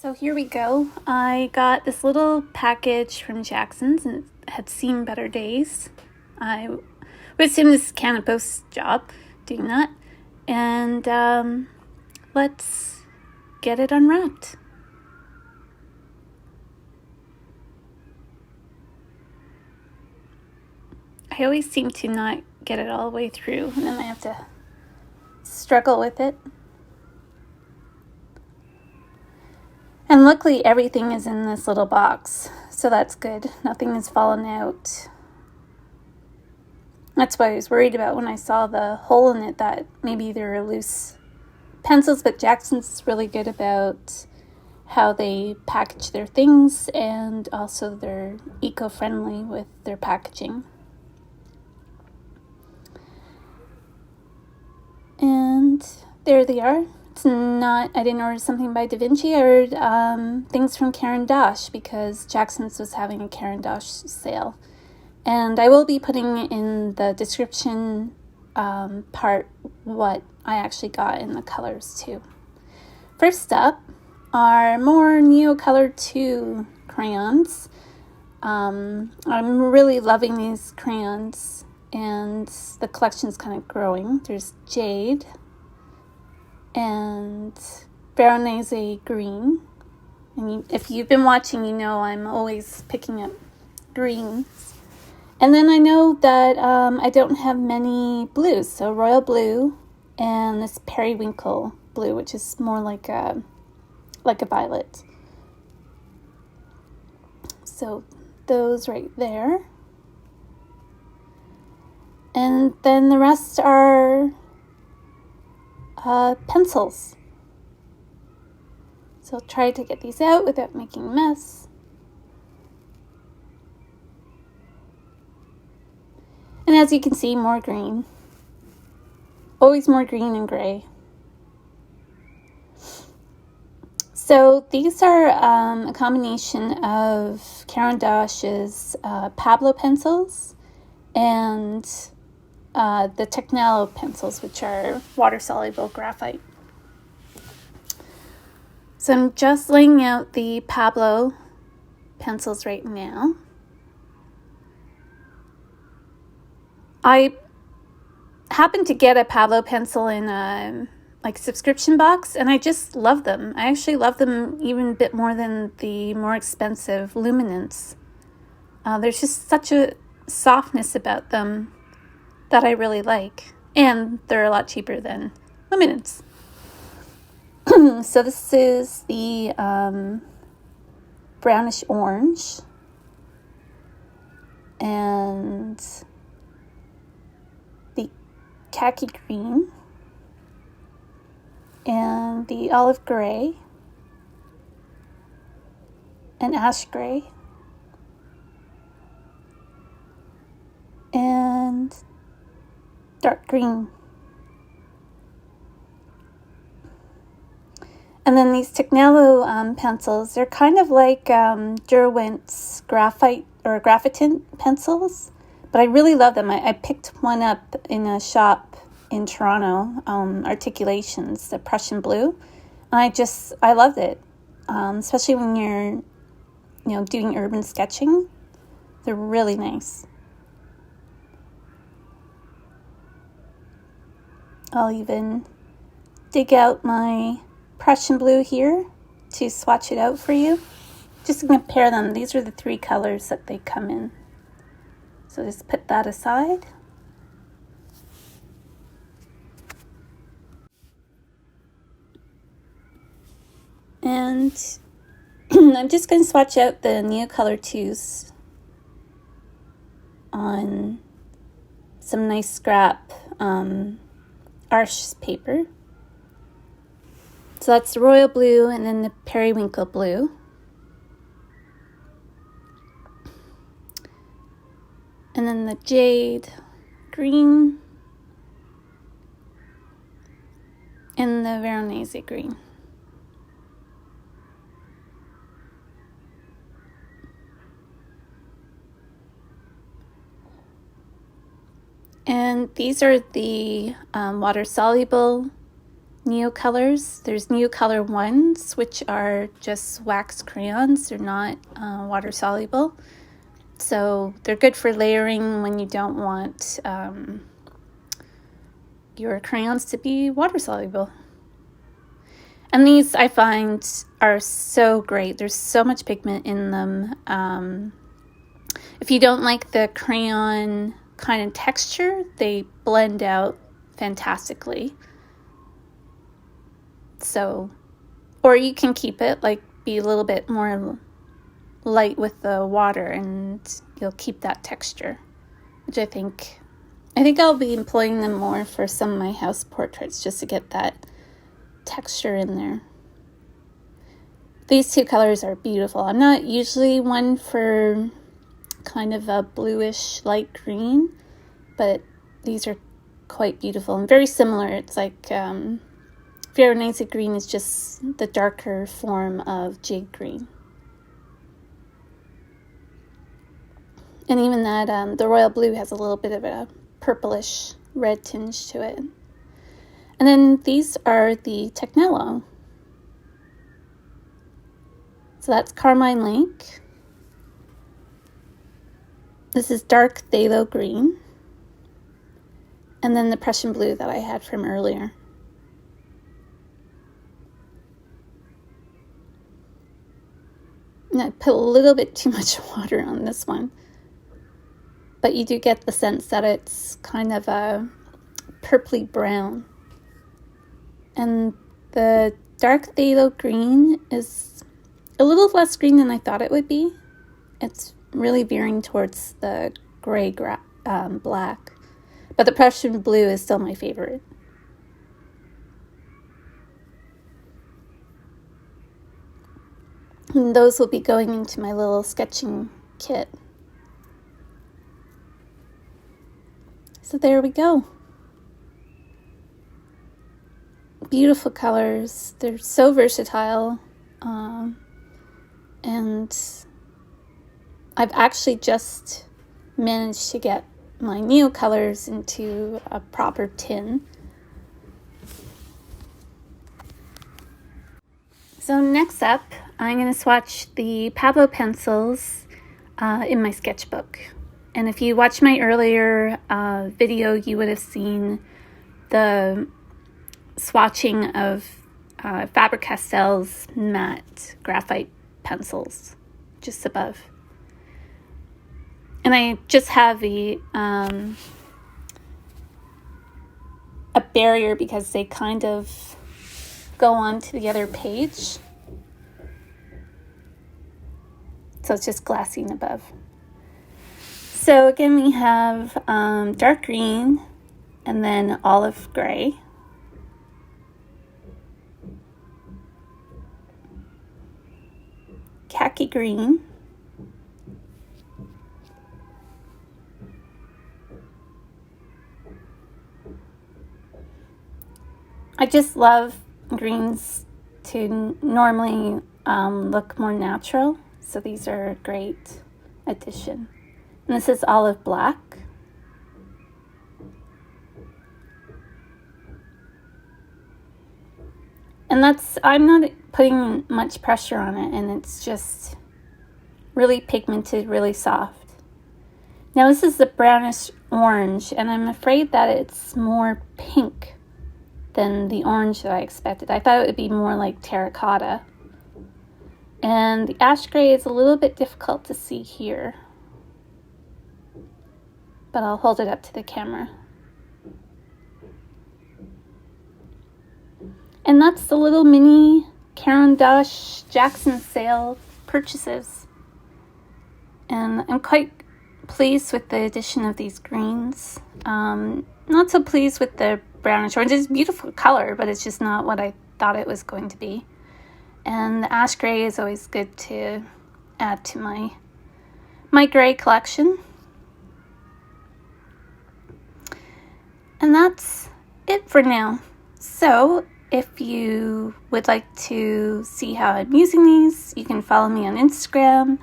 So here we go. I got this little package from Jackson's and it had seen better days. I would assume this is Canada Post's job doing that. And let's get it unwrapped. I always seem to not get it all the way through and then I have to struggle with it. And luckily everything is in this little box, so that's good. Nothing has fallen out. That's what I was worried about when I saw the hole in it, that maybe there were loose pencils, but Jackson's is really good about how they package their things, and also they're eco-friendly with their packaging. And there they are. It's not, I didn't order something by Da Vinci. I ordered things from Caran because Jackson's was having a Caran sale. And I will be putting in the description part what I actually got in the colors too. First up are more Neocolor II crayons. I'm really loving these crayons and the collection's kind of growing. There's Jade and Veronese green. And if you've been watching, you know I'm always picking up greens. And then I know that I don't have many blues, so royal blue and this periwinkle blue, which is more like a violet. So those right there. And then the rest are pencils. So I'll try to get these out without making a mess. And as you can see, more green. Always more green and gray. So these are a combination of Caran Pablo pencils and the Technalo pencils, which are water-soluble graphite. So I'm just laying out the Pablo pencils right now. I happened to get a Pablo pencil in a subscription box, and I just love them. I actually love them even a bit more than the more expensive Luminance. There's just such a softness about them that I really like, and they're a lot cheaper than Luminance. So this is the brownish orange and the khaki green and the olive gray and ash gray and dark green. And then these Technalo pencils, they're kind of like Derwent's graphite or graphitint pencils, but I really love them. I picked one up in a shop in Toronto, Articulations, the Prussian blue, and I loved it, especially when you're doing urban sketching. They're really nice. I'll even dig out my Prussian blue here to swatch it out for you. Just to compare them, these are the three colors that they come in. So just put that aside. And I'm just going to swatch out the Neocolor IIs on some nice scrap Arches paper. So that's the royal blue and then the periwinkle blue. And then the jade green and the Veronese green. And these are the water-soluble Neocolors. There's Neocolor ones, which are just wax crayons. They're not water soluble. So they're good for layering when you don't want your crayons to be water soluble. And these I find are so great. There's so much pigment in them. If you don't like the crayon kind of texture, they blend out fantastically. So, or you can keep it, like be a little bit more light with the water and you'll keep that texture, which I think I'll be employing them more for some of my house portraits just to get that texture in there. These two colors are beautiful. I'm not usually one for kind of a bluish light green, but these are quite beautiful and very similar. It's like Veronese green is just the darker form of jade green. And even that, the royal blue has a little bit of a purplish red tinge to it. And then these are the Technalo. So that's Carmine Lake. This is dark phthalo green. And then the Prussian blue that I had from earlier. And I put a little bit too much water on this one. But you do get the sense that it's kind of a purpley brown. And the dark phthalo green is a little less green than I thought it would be. It's really veering towards the gray black. But the Prussian blue is still my favorite. And those will be going into my little sketching kit. So there we go. Beautiful colors. They're so versatile. And I've actually just managed to get my Neocolors into a proper tin. So next up, I'm going to swatch the Pablo Pencils in my sketchbook. And if you watched my earlier video, you would have seen the swatching of Faber-Castell's matte graphite pencils just above. And I just have a barrier because they kind of go on to the other page. So it's just glassing above. So again, we have dark green and then olive gray. Khaki green. I just love greens to normally look more natural, so these are a great addition. And this is olive black. And I'm not putting much pressure on it, and it's just really pigmented, really soft. Now this is the brownish orange, and I'm afraid that it's more pink than the orange that I expected. I thought it would be more like terracotta. And the ash gray is a little bit difficult to see here, but I'll hold it up to the camera. And that's the little mini Caran Jackson sale purchases. And I'm quite pleased with the addition of these greens. Not so pleased with the brownish orange. It's a beautiful color, but it's just not what I thought it was going to be. And the ash gray is always good to add to my gray collection. And that's it for now. So if you would like to see how I'm using these, you can follow me on Instagram,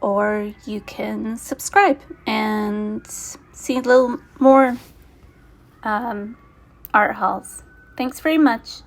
or you can subscribe and see a little more art hauls. Thanks very much.